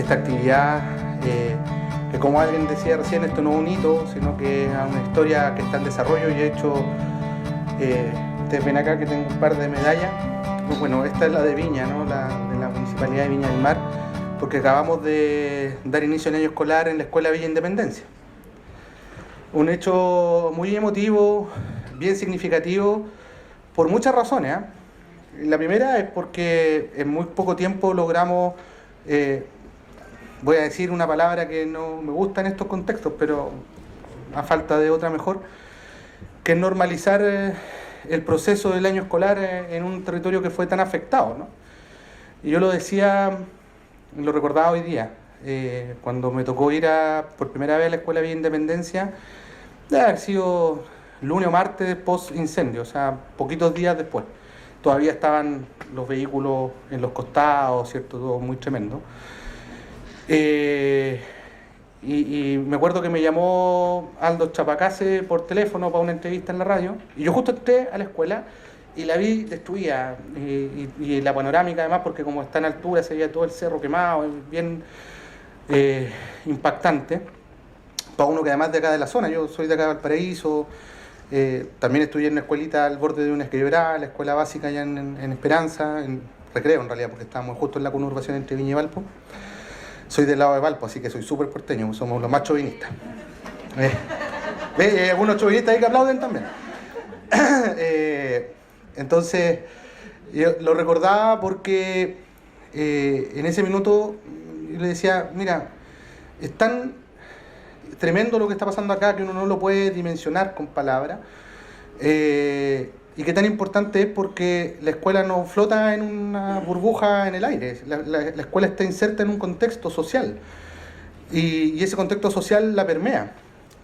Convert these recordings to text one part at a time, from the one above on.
esta actividad, que como alguien decía recién, esto no es un hito, sino que es una historia que está en desarrollo y he hecho, ustedes ven acá que tengo un par de medallas. Bueno, esta es la de Viña, ¿no? De la Municipalidad de Viña del Mar, porque acabamos de dar inicio al año escolar en la Escuela Villa Independencia. Un hecho muy emotivo, bien significativo, por muchas razones, ¿eh? La primera es porque en muy poco tiempo logramos, voy a decir una palabra que no me gusta en estos contextos, pero a falta de otra mejor, que es normalizar el proceso del año escolar en un territorio que fue tan afectado, ¿no? Y yo lo decía, lo recordaba hoy día, cuando me tocó ir por primera vez a la Escuela Villa Independencia, debe haber sido lunes o martes post incendio, o sea, poquitos días después. Todavía estaban los vehículos en los costados, ¿cierto? Todo muy tremendo. Y me acuerdo que me llamó Aldo Chapacase por teléfono para una entrevista en la radio, y yo justo entré a la escuela y la vi destruida, y la panorámica además, porque como está en altura se veía todo el cerro quemado, bien impactante, para uno que además de acá de la zona. Yo soy de acá de Valparaíso, también estudié en una escuelita al borde de una quebrada, la escuela básica allá en Esperanza, en Recreo en realidad, porque estábamos justo en la conurbación entre Viña y Valpo. Soy del lado de Valpo, así que soy súper porteño, somos los más chauvinistas. Hay algunos chauvinistas ahí que aplauden también. Entonces, yo lo recordaba porque en ese minuto yo le decía, mira, es tan tremendo lo que está pasando acá que uno no lo puede dimensionar con palabras, y qué tan importante es porque la escuela no flota en una burbuja en el aire. La escuela está inserta en un contexto social y ese contexto social la permea,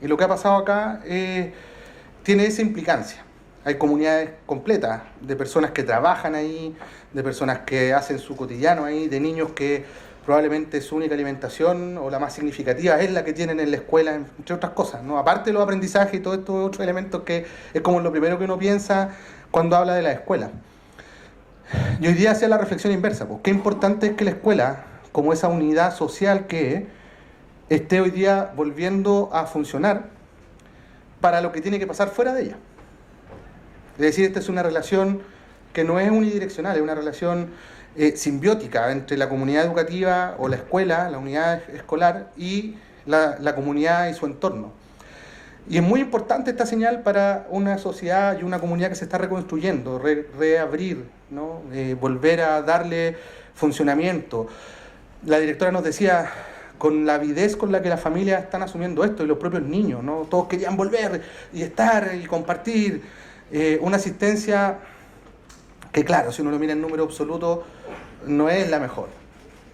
y lo que ha pasado acá tiene esa implicancia. Hay comunidades completas de personas que trabajan ahí, de personas que hacen su cotidiano ahí, de niños que probablemente su única alimentación o la más significativa es la que tienen en la escuela, entre otras cosas, ¿no? Aparte de los aprendizajes y todos estos otros elementos que es como lo primero que uno piensa cuando habla de la escuela. Y hoy día hacía la reflexión inversa, pues qué importante es que la escuela, como esa unidad social que es, esté hoy día volviendo a funcionar para lo que tiene que pasar fuera de ella. Es decir, esta es una relación que no es unidireccional, es una relación simbiótica entre la comunidad educativa o la escuela, la unidad escolar, y la comunidad y su entorno. Y es muy importante esta señal para una sociedad y una comunidad que se está reconstruyendo, reabrir, ¿no? Volver a darle funcionamiento. La directora nos decía, con la avidez con la que las familias están asumiendo esto, y los propios niños, ¿no? Todos querían volver y estar y compartir, una asistencia que, claro, si uno lo mira en número absoluto, no es la mejor,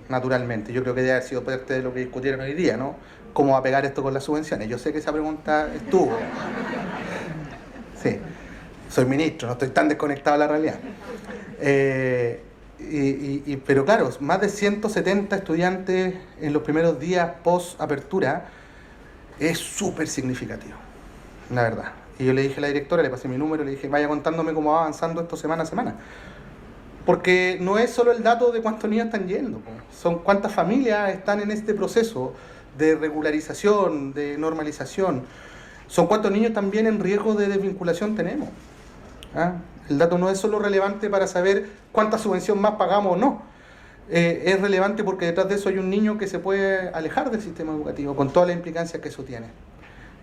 naturalmente. Yo creo que debe haber sido parte de lo que discutieron hoy día, ¿no? ¿Cómo va a pegar esto con las subvenciones? Yo sé que esa pregunta estuvo. Sí, soy ministro, no estoy tan desconectado de la realidad. Pero claro, más de 170 estudiantes en los primeros días post-apertura es súper significativo, la verdad. Y yo le dije a la directora, le pasé mi número, le dije, vaya contándome cómo va avanzando esto semana a semana. Porque no es solo el dato de cuántos niños están yendo, son cuántas familias están en este proceso de regularización, de normalización. Son cuántos niños también en riesgo de desvinculación tenemos. ¿Ah? El dato no es solo relevante para saber cuánta subvención más pagamos o no. Es relevante porque detrás de eso hay un niño que se puede alejar del sistema educativo, con todas las implicancias que eso tiene.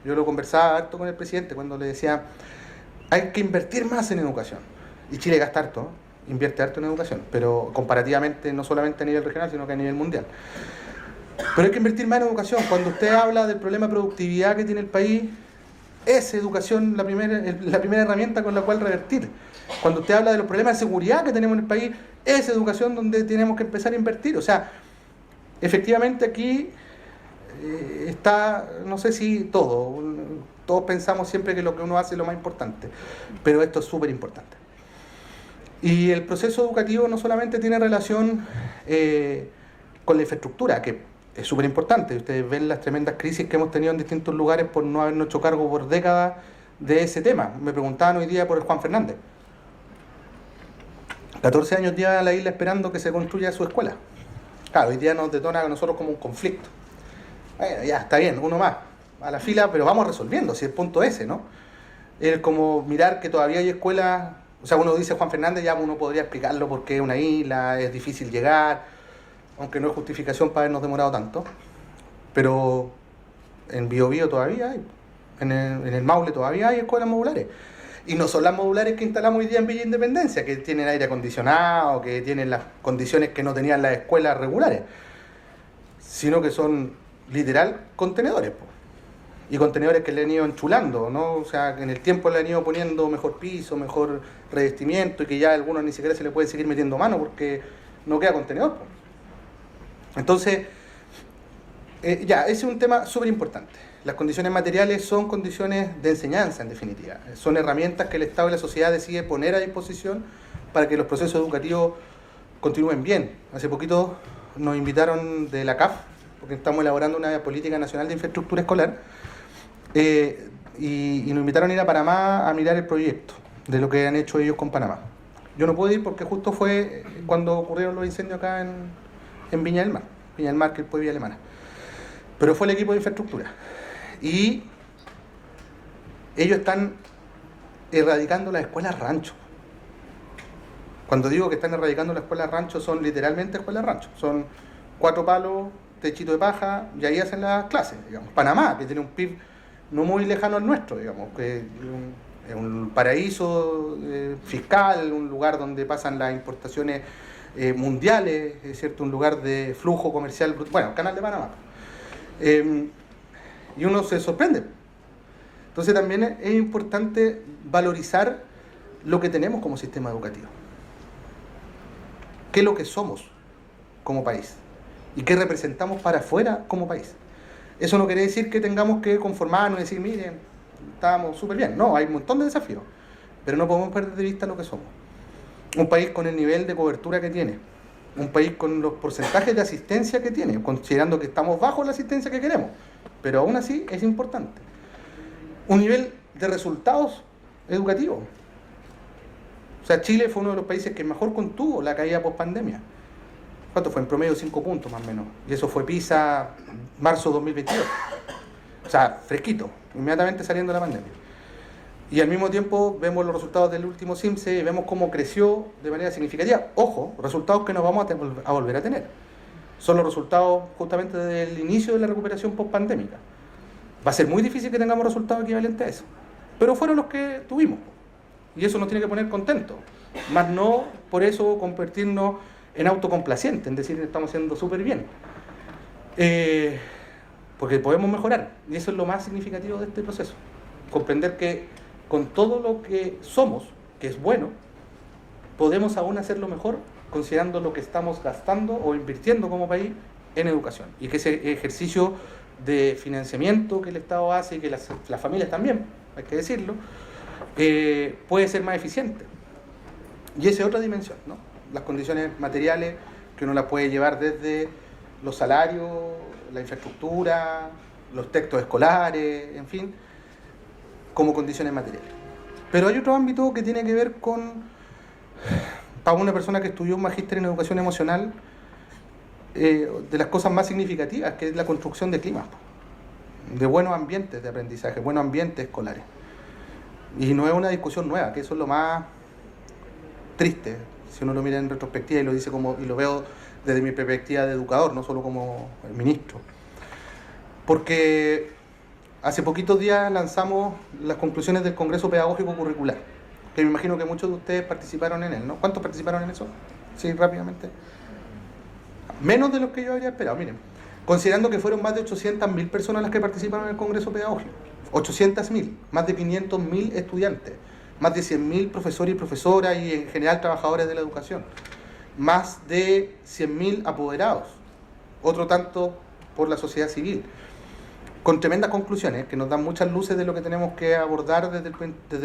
Yo lo conversaba harto con el presidente cuando le decía, hay que invertir más en educación. Y Chile gasta harto, invierte harto en educación, pero comparativamente no solamente a nivel regional, sino que a nivel mundial. Pero hay que invertir más en educación. Cuando usted habla del problema de productividad que tiene el país, es educación la primera herramienta con la cual revertir. Cuando usted habla de los problemas de seguridad que tenemos en el país, es educación donde tenemos que empezar a invertir. O sea, efectivamente aquí está, no sé si todos pensamos siempre que lo que uno hace es lo más importante, pero esto es súper importante. Y el proceso educativo no solamente tiene relación con la infraestructura, que es súper importante. Ustedes ven las tremendas crisis que hemos tenido en distintos lugares por no habernos hecho cargo por décadas de ese tema. Me preguntaban hoy día por el Juan Fernández. 14 años lleva la isla esperando que se construya su escuela. Claro, hoy día nos detona a nosotros como un conflicto. Bueno, ya, está bien, uno más, a la fila, pero vamos resolviendo, si es el punto ese, ¿no? Es como mirar que todavía hay escuelas, o sea, uno dice Juan Fernández, ya uno podría explicarlo porque es una isla, es difícil llegar, aunque no es justificación para habernos demorado tanto, pero en Biobío todavía hay, en el Maule todavía hay escuelas modulares. Y no son las modulares que instalamos hoy día en Villa Independencia, que tienen aire acondicionado, que tienen las condiciones que no tenían las escuelas regulares, sino que son literal contenedores, po. Y contenedores que le han ido enchulando, ¿no? O sea, que en el tiempo le han ido poniendo mejor piso, mejor revestimiento, y que ya a algunos ni siquiera se le puede seguir metiendo mano porque no queda contenedor, po. Entonces, ya, ese es un tema súper importante. Las condiciones materiales son condiciones de enseñanza, en definitiva. Son herramientas que el Estado y la sociedad decide poner a disposición para que los procesos educativos continúen bien. Hace poquito nos invitaron de la CAF, porque estamos elaborando una política nacional de infraestructura escolar, y nos invitaron a ir a Panamá a mirar el proyecto de lo que han hecho ellos con Panamá. Yo no pude ir porque justo fue cuando ocurrieron los incendios acá en Viña del Mar, que es después Villa Alemana. Pero fue el equipo de infraestructura. Y ellos están erradicando las escuelas rancho. Cuando digo que están erradicando las escuelas rancho, son literalmente escuelas rancho. Son 4 palos, techito de paja, y ahí hacen las clases, digamos. Panamá, que tiene un PIB no muy lejano al nuestro, digamos, que es un paraíso fiscal, un lugar donde pasan las importaciones mundiales, es cierto, un lugar de flujo comercial, bueno, Canal de Panamá. Y uno se sorprende. Entonces también es importante valorizar lo que tenemos como sistema educativo. ¿Qué es lo que somos como país? ¿Y qué representamos para afuera como país? Eso no quiere decir que tengamos que conformarnos y decir, miren, estamos súper bien. No, hay un montón de desafíos. Pero no podemos perder de vista lo que somos. Un país con el nivel de cobertura que tiene. Un país con los porcentajes de asistencia que tiene, considerando que estamos bajo la asistencia que queremos. Pero aún así es importante. Un nivel de resultados educativos. O sea, Chile fue uno de los países que mejor contuvo la caída post-pandemia. ¿Cuánto fue? En promedio 5 puntos más o menos. Y eso fue PISA marzo 2022. O sea, fresquito, inmediatamente saliendo de la pandemia. Y al mismo tiempo vemos los resultados del último CIMSE y vemos cómo creció de manera significativa. Ojo, resultados que nos vamos a volver a tener. Son los resultados justamente del inicio de la recuperación post-pandémica. Va a ser muy difícil que tengamos resultados equivalentes a eso. Pero fueron los que tuvimos. Y eso nos tiene que poner contentos. Más no por eso convertirnos en autocomplacientes, en decir que estamos haciendo súper bien. Porque podemos mejorar. Y eso es lo más significativo de este proceso. Comprender que con todo lo que somos, que es bueno, podemos aún hacerlo mejor considerando lo que estamos gastando o invirtiendo como país en educación. Y que ese ejercicio de financiamiento que el Estado hace y que las familias también, hay que decirlo, puede ser más eficiente. Y esa es otra dimensión, ¿no? Las condiciones materiales que uno las puede llevar desde los salarios, la infraestructura, los textos escolares, en fin, como condiciones materiales. Pero hay otro ámbito que tiene que ver con, para una persona que estudió un magíster en educación emocional, de las cosas más significativas, que es la construcción de climas, de buenos ambientes de aprendizaje, buenos ambientes escolares. Y no es una discusión nueva, que eso es lo más triste, si uno lo mira en retrospectiva y lo dice y lo veo desde mi perspectiva de educador, no solo como ministro. Porque hace poquitos días lanzamos las conclusiones del Congreso Pedagógico Curricular, que me imagino que muchos de ustedes participaron en él, ¿no? ¿Cuántos participaron en eso? Sí, rápidamente. Menos de los que yo habría esperado, miren. Considerando que fueron más de 800.000 personas las que participaron en el Congreso Pedagógico. 800.000, más de 500.000 estudiantes, más de 100.000 profesores y profesoras y en general trabajadores de la educación, más de 100.000 apoderados, otro tanto por la sociedad civil, con tremendas conclusiones que nos dan muchas luces de lo que tenemos que abordar desde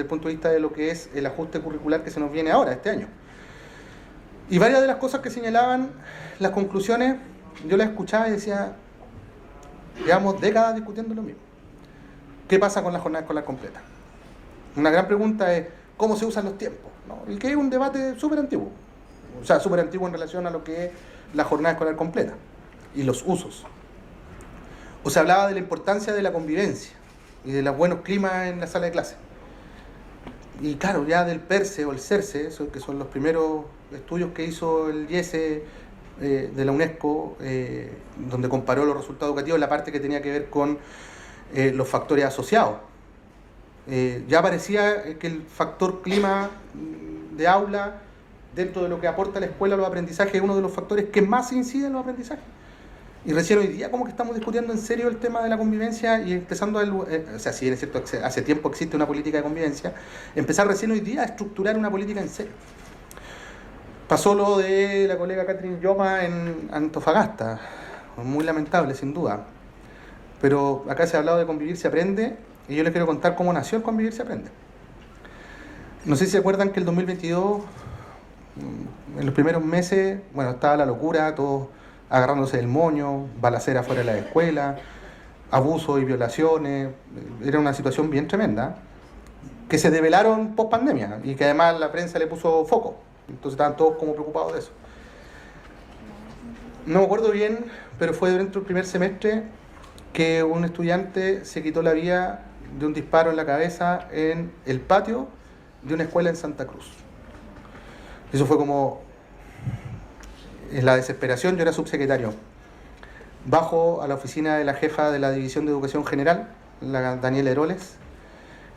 el punto de vista de lo que es el ajuste curricular que se nos viene ahora, este año. Y varias de las cosas que señalaban las conclusiones, yo las escuchaba y decía, llevamos décadas discutiendo lo mismo. ¿Qué pasa con la jornada escolar completa? Una gran pregunta es, ¿cómo se usan los tiempos? ¿No? Y que es un debate súper antiguo. O sea, súper antiguo en relación a lo que es la jornada escolar completa y los usos. O se hablaba de la importancia de la convivencia y de los buenos climas en la sala de clase. Y claro, ya del PERCE o el CERCE, que son los primeros estudios que hizo el IESE de la UNESCO, donde comparó los resultados educativos, la parte que tenía que ver con los factores asociados. Ya parecía que el factor clima de aula, dentro de lo que aporta la escuela a los aprendizajes, es uno de los factores que más incide en los aprendizajes. Y recién hoy día como que estamos discutiendo en serio el tema de la convivencia y empezando o sea, si es cierto, hace tiempo existe una política de convivencia, empezar recién hoy día a estructurar una política en serio. Pasó lo de la colega Catherine Yoma en Antofagasta, muy lamentable sin duda, pero acá se ha hablado de Convivir se aprende y yo les quiero contar cómo nació el Convivir se aprende. No sé si se acuerdan que el 2022, en los primeros meses, bueno, estaba la locura, todos agarrándose del moño, balacera fuera de la escuela, abusos y violaciones, era una situación bien tremenda, que se develaron post pandemia y que además la prensa le puso foco, entonces estaban todos como preocupados de eso. No me acuerdo bien, pero fue durante el primer semestre que un estudiante se quitó la vida de un disparo en la cabeza en el patio de una escuela en Santa Cruz. Eso fue como... En la desesperación, yo era subsecretario. Bajo a la oficina de la jefa de la División de Educación General, la Daniela Heroles,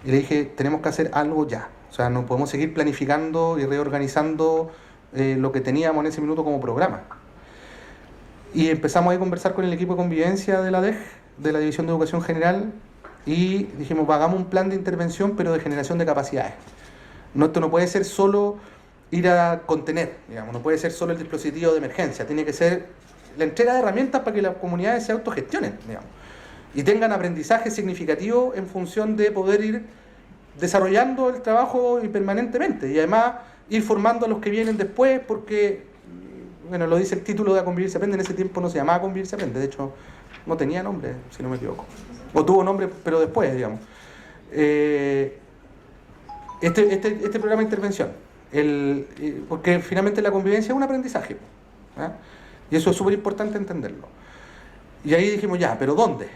y le dije, tenemos que hacer algo ya. O sea, no podemos seguir planificando y reorganizando lo que teníamos en ese minuto como programa. Y empezamos a conversar con el equipo de convivencia de la DEG, de la División de Educación General, y dijimos, hagamos un plan de intervención, pero de generación de capacidades. No, esto no puede ser solo ir a contener, digamos, no puede ser solo el dispositivo de emergencia, tiene que ser la entrega de herramientas para que las comunidades se autogestionen, digamos, y tengan aprendizaje significativo en función de poder ir desarrollando el trabajo permanentemente y además ir formando a los que vienen después, porque, bueno, lo dice el título de Convivir se aprende, en ese tiempo no se llamaba Convivir se aprende, de hecho no tenía nombre, si no me equivoco, o tuvo nombre pero después, digamos. Este programa de intervención, porque finalmente la convivencia es un aprendizaje, ¿eh? Y eso es súper importante entenderlo. Y ahí dijimos, ya, ¿pero dónde?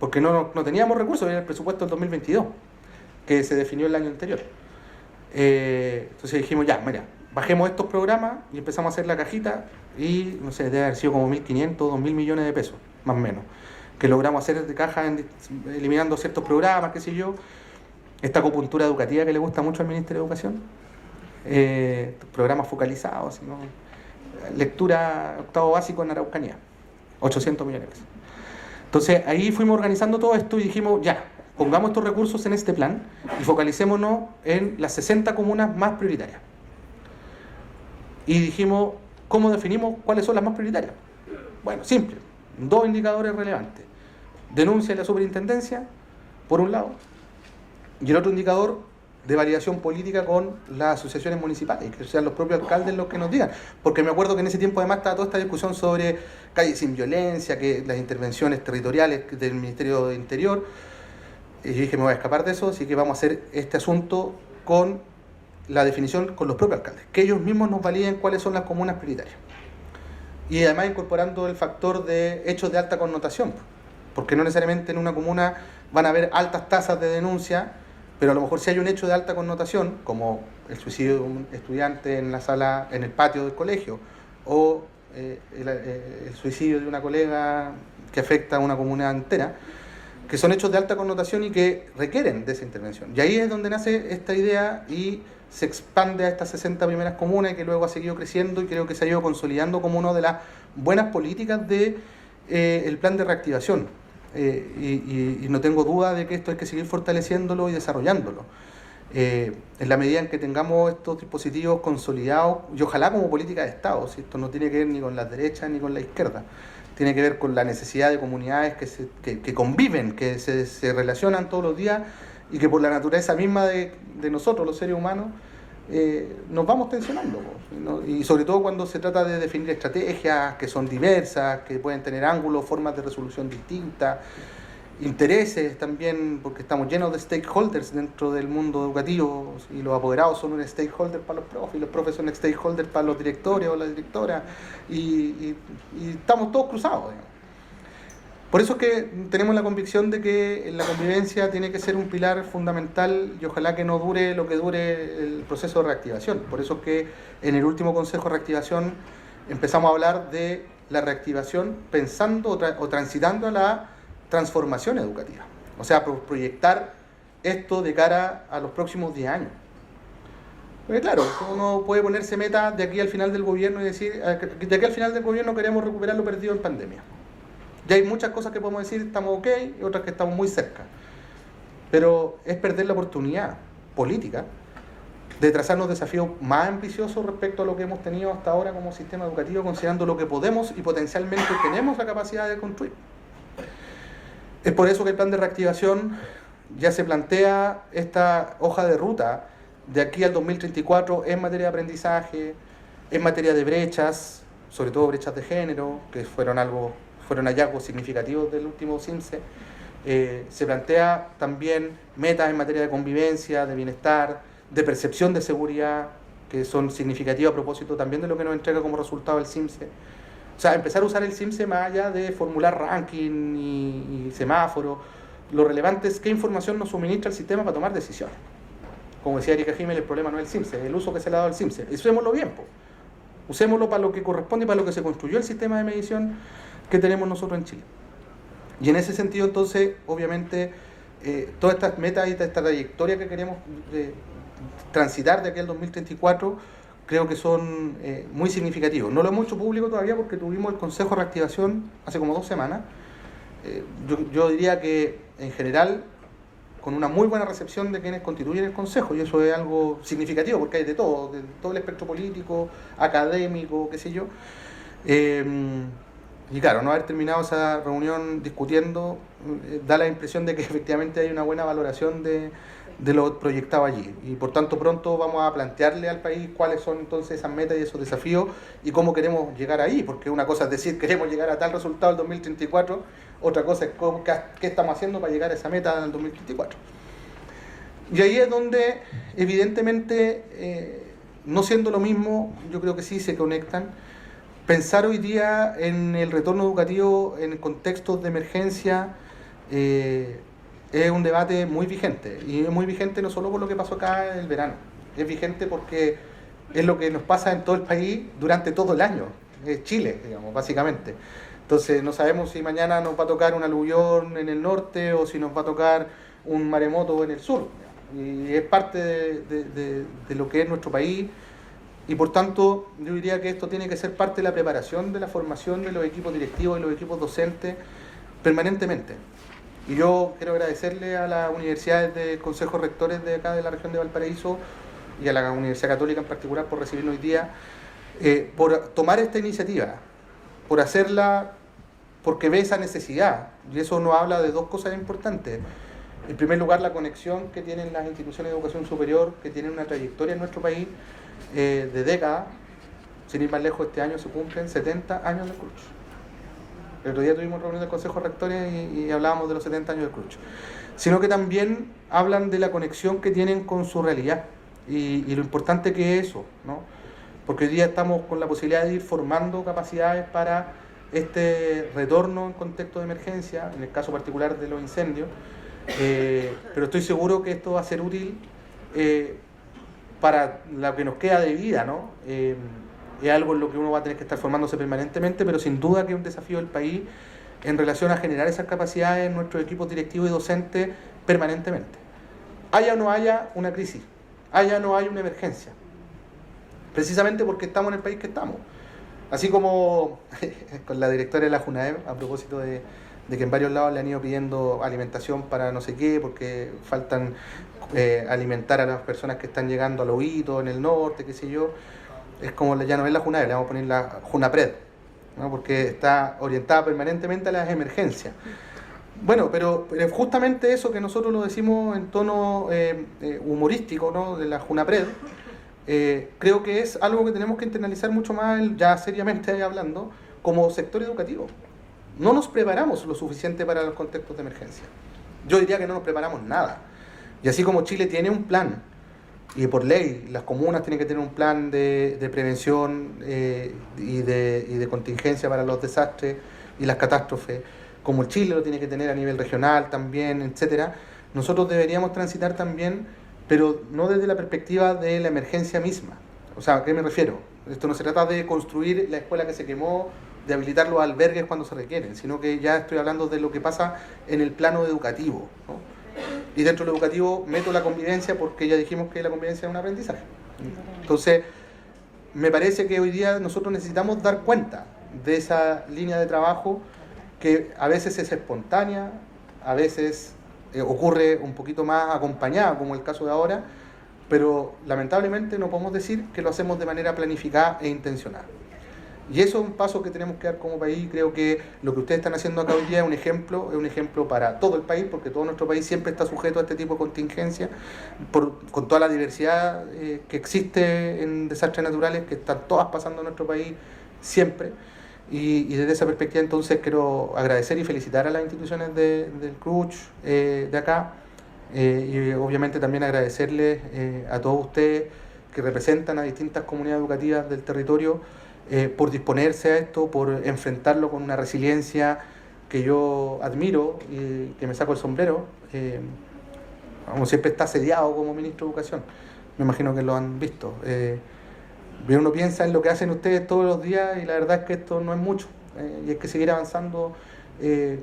Porque no teníamos recursos, era el presupuesto del 2022, que se definió el año anterior. Entonces dijimos, ya, mira, bajemos estos programas y empezamos a hacer la cajita y, no sé, debe haber sido como 1.500, 2.000 millones de pesos, más o menos, que logramos hacer de caja eliminando ciertos programas, qué sé yo. Esta acupuntura educativa que le gusta mucho al Ministerio de Educación, programas focalizados, ¿no? Lectura octavo básico en Araucanía, 800 millones de pesos. Entonces ahí fuimos organizando todo esto y dijimos, ya, pongamos estos recursos en este plan y focalicémonos en las 60 comunas más prioritarias. Y dijimos, ¿cómo definimos cuáles son las más prioritarias? Bueno, simple, 2 indicadores relevantes. Denuncia de la superintendencia, por un lado, y el otro indicador de validación política con las asociaciones municipales, que sean los propios alcaldes los que nos digan. Porque me acuerdo que en ese tiempo además estaba toda esta discusión sobre calles sin violencia, que las intervenciones territoriales del Ministerio de Interior. Y yo dije, me voy a escapar de eso, así que vamos a hacer este asunto con la definición con los propios alcaldes, que ellos mismos nos validen cuáles son las comunas prioritarias. Y además incorporando el factor de hechos de alta connotación, porque no necesariamente en una comuna van a haber altas tasas de denuncia, pero a lo mejor si hay un hecho de alta connotación, como el suicidio de un estudiante en la sala, en el patio del colegio, o el suicidio de una colega que afecta a una comunidad entera, que son hechos de alta connotación y que requieren de esa intervención. Y ahí es donde nace esta idea y se expande a estas 60 primeras comunas y que luego ha seguido creciendo y creo que se ha ido consolidando como una de las buenas políticas de el plan de reactivación. Y no tengo duda de que esto hay que seguir fortaleciéndolo y desarrollándolo. En la medida en que tengamos estos dispositivos consolidados, y ojalá como política de Estado, ¿sí? Esto no tiene que ver ni con la derecha ni con la izquierda, tiene que ver con la necesidad de comunidades que conviven, que se relacionan todos los días y que por la naturaleza misma de nosotros, los seres humanos, nos vamos tensionando, ¿no? Y sobre todo cuando se trata de definir estrategias que son diversas, que pueden tener ángulos, formas de resolución distintas, intereses también, porque estamos llenos de stakeholders dentro del mundo educativo, y los apoderados son un stakeholder para los profes, y los profes son stakeholders para los directores o la directora, y estamos todos cruzados, digamos. Por eso es que tenemos la convicción de que la convivencia tiene que ser un pilar fundamental y ojalá que no dure lo que dure el proceso de reactivación. Por eso es que en el último Consejo de Reactivación empezamos a hablar de la reactivación pensando o transitando a la transformación educativa. O sea, proyectar esto de cara a los próximos 10 años. Porque claro, uno puede ponerse meta de aquí al final del gobierno y decir, de aquí al final del gobierno queremos recuperar lo perdido en pandemia. Ya hay muchas cosas que podemos decir estamos ok y otras que estamos muy cerca. Pero es perder la oportunidad política de trazarnos desafíos más ambiciosos respecto a lo que hemos tenido hasta ahora como sistema educativo, considerando lo que podemos y potencialmente tenemos la capacidad de construir. Es por eso que el plan de reactivación ya se plantea esta hoja de ruta de aquí al 2034 en materia de aprendizaje, en materia de brechas, sobre todo brechas de género, que fueron hallazgos significativos del último CIMSE. Se plantea también metas en materia de convivencia, de bienestar, de percepción de seguridad, que son significativas a propósito también de lo que nos entrega como resultado el CIMSE. O sea, empezar a usar el CIMSE más allá de formular ranking y semáforo. Lo relevante es qué información nos suministra el sistema para tomar decisiones. Como decía Erika Jiménez, el problema no es el CIMSE, es el uso que se le ha dado al CIMSE. Usémoslo bien, po. Usémoslo para lo que corresponde y para lo que se construyó el sistema de medición que tenemos nosotros en Chile. Y en ese sentido, entonces, obviamente, todas estas metas y esta trayectoria que queremos transitar de aquí al 2034, creo que son muy significativos. No lo hemos hecho público todavía porque tuvimos el Consejo de Reactivación hace como 2 semanas. Yo diría que, en general, con una muy buena recepción de quienes constituyen el Consejo, y eso es algo significativo porque hay de todo el espectro político, académico, qué sé yo. Y claro, no haber terminado esa reunión discutiendo da la impresión de que efectivamente hay una buena valoración de lo proyectado allí. Y por tanto pronto vamos a plantearle al país cuáles son entonces esas metas y esos desafíos y cómo queremos llegar ahí, porque una cosa es decir queremos llegar a tal resultado el 2034, otra cosa es qué estamos haciendo para llegar a esa meta en el 2034. Y ahí es donde evidentemente, no siendo lo mismo, yo creo que sí se conectan. Pensar hoy día en el retorno educativo en contextos de emergencia es un debate muy vigente. Y es muy vigente no solo por lo que pasó acá en el verano, es vigente porque es lo que nos pasa en todo el país durante todo el año. Es Chile, digamos, básicamente. Entonces no sabemos si mañana nos va a tocar un aluvión en el norte o si nos va a tocar un maremoto en el sur. Y es parte de lo que es nuestro país. Y por tanto, yo diría que esto tiene que ser parte de la preparación de la formación de los equipos directivos y los equipos docentes permanentemente. Y yo quiero agradecerle a las universidades de consejos rectores de acá de la región de Valparaíso y a la Universidad Católica en particular por recibirnos hoy día, por tomar esta iniciativa, por hacerla porque ve esa necesidad. Y eso nos habla de 2 cosas importantes. En primer lugar, la conexión que tienen las instituciones de educación superior, que tienen una trayectoria en nuestro país, de décadas. Sin ir más lejos, este año se cumplen 70 años del CRUCH. El otro día tuvimos reunión del Consejo de Rectores y hablábamos de los 70 años del CRUCH. Sino que también hablan de la conexión que tienen con su realidad y lo importante que es eso, ¿no? Porque hoy día estamos con la posibilidad de ir formando capacidades para este retorno en contexto de emergencia, en el caso particular de los incendios, pero estoy seguro que esto va a ser útil para lo que nos queda de vida, ¿no? Es algo en lo que uno va a tener que estar formándose permanentemente, pero sin duda que es un desafío del país en relación a generar esas capacidades en nuestros equipos directivos y docentes permanentemente. Haya o no haya una crisis, haya o no haya una emergencia, precisamente porque estamos en el país que estamos. Así como con la directora de la JUNAEV, a propósito de que en varios lados le han ido pidiendo alimentación para no sé qué, porque faltan alimentar a las personas que están llegando a Lobito, en el norte, qué sé yo. Es como ya no es la JUNAEV, le vamos a poner la JUNAPRED, ¿no? Porque está orientada permanentemente a las emergencias. Bueno, pero justamente eso que nosotros lo decimos en tono humorístico, ¿no? De la JUNAPRED, creo que es algo que tenemos que internalizar mucho más, ya seriamente hablando, como sector educativo. no nos preparamos lo suficiente para los contextos de emergencia. Yo diría que no nos preparamos nada. Y así como Chile tiene un plan, y por ley las comunas tienen que tener un plan de prevención y de contingencia para los desastres y las catástrofes, como el Chile lo tiene que tener a nivel regional también, etcétera, nosotros deberíamos transitar también, pero no desde la perspectiva de la emergencia misma. O sea, ¿a qué me refiero? Esto no se trata de construir la escuela que se quemó, de habilitar los albergues cuando se requieren, sino que ya estoy hablando de lo que pasa en el plano educativo, ¿no? Y dentro del educativo meto la convivencia porque ya dijimos que la convivencia es un aprendizaje. Entonces, me parece que hoy día nosotros necesitamos dar cuenta de esa línea de trabajo que a veces es espontánea, a veces ocurre un poquito más acompañada, como el caso de ahora, pero lamentablemente no podemos decir que lo hacemos de manera planificada e intencionada. Y eso es un paso que tenemos que dar como país. Creo que lo que ustedes están haciendo acá hoy día es un ejemplo para todo el país, porque todo nuestro país siempre está sujeto a este tipo de contingencias, con toda la diversidad que existe en desastres naturales, que están todas pasando en nuestro país siempre. Y desde esa perspectiva entonces quiero agradecer y felicitar a las instituciones del CRUCH de acá, y obviamente también agradecerles a todos ustedes que representan a distintas comunidades educativas del territorio, por disponerse a esto, por enfrentarlo con una resiliencia que yo admiro y que me saco el sombrero. Como siempre está asediado como ministro de Educación, me imagino que lo han visto. Uno piensa en lo que hacen ustedes todos los días y la verdad es que esto no es mucho, y hay que seguir avanzando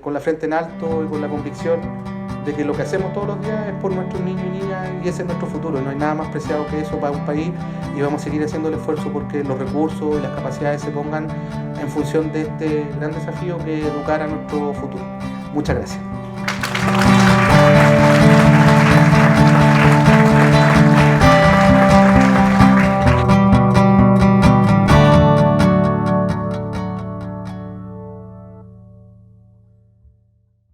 con la frente en alto y con la convicción de que lo que hacemos todos los días es por nuestros niños y niñas, y ese es nuestro futuro. No hay nada más preciado que eso para un país, y vamos a seguir haciendo el esfuerzo porque los recursos y las capacidades se pongan en función de este gran desafío que es educar a nuestro futuro. Muchas gracias.